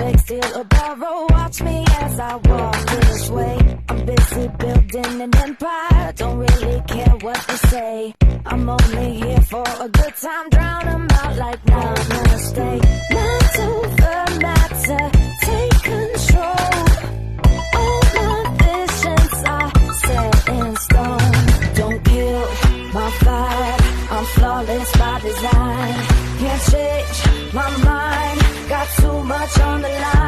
beg, steal or borrow. Watch me as I walk this way. I'm busy building an empire, don't really care what they say. I'm only here for a good time, drown 'em out like namaste. Mind over matter, take control. All my visions are set in stone. Don't kill my vibe, I'm flawless by design. Can't change my mind, got too much on the line.